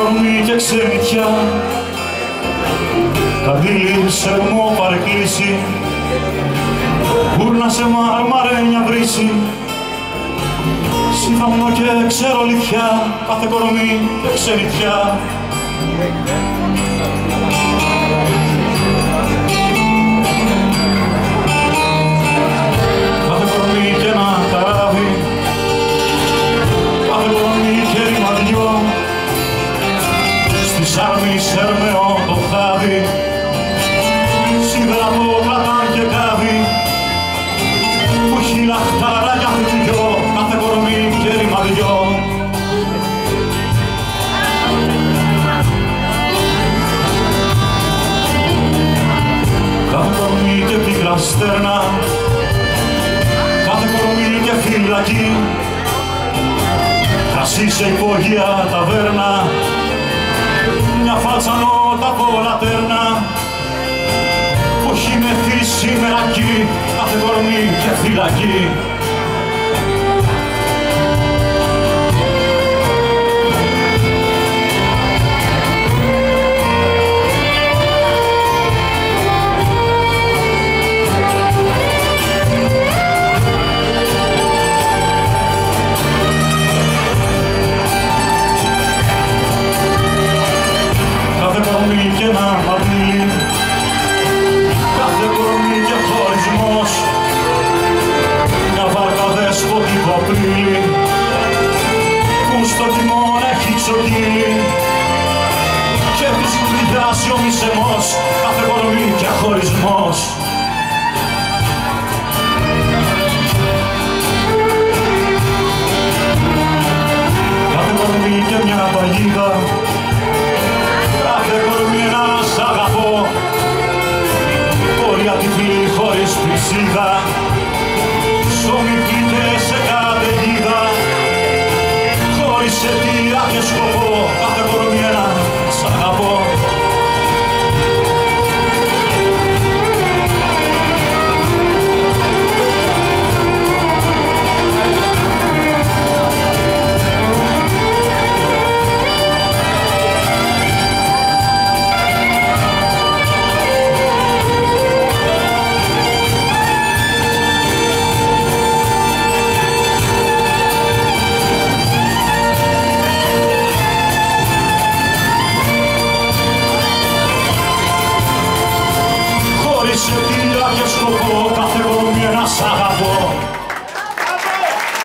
κορμί και ξενιτιά, καντήλι, σερμό, παρεκκλήσει, γούρνα σε μαρμαρένια βρύση, σύμφωνο και ξερολιθιά, κάθε κορμί και ξενιτιά. Κάθε κορμί και ένα καράβι, κάθε κορμί και ρημαδιό, στη σάρμη σερμεό το χάδι, σίδερα το κρατάν και κάβι, που έχει λαχτάρα για χτυκιό, κάθε κορμί και ρημαδιό. Κάθε κορμί και πίκρα στέρνα, κάθε κορμί και φυλακή, κρασί σε υπόγεια ταβέρνα, μια φάλτσανο τα πολλατέρνα, που έχει μεθύσει μερακή, κάθε κορμί και φυλακή. Και ένα μαρτύλι, κάθε κορμί και χωρισμός, μια βάρκα δεσποτικό Απρίλη, που στο τιμόν έχει ξοκύλει και της κουτριδιάζει ο μισεμός, κάθε κορμί και χωρισμός. Κάθε κορμί και μια παγίδα, κάθε κορμί ένα σ' αγαπώ, πορεία τυφλή χωρίς πηξίδα, ψωμί πλήτες σε καταιγίδα, χωρίς αιτία και σκοπό.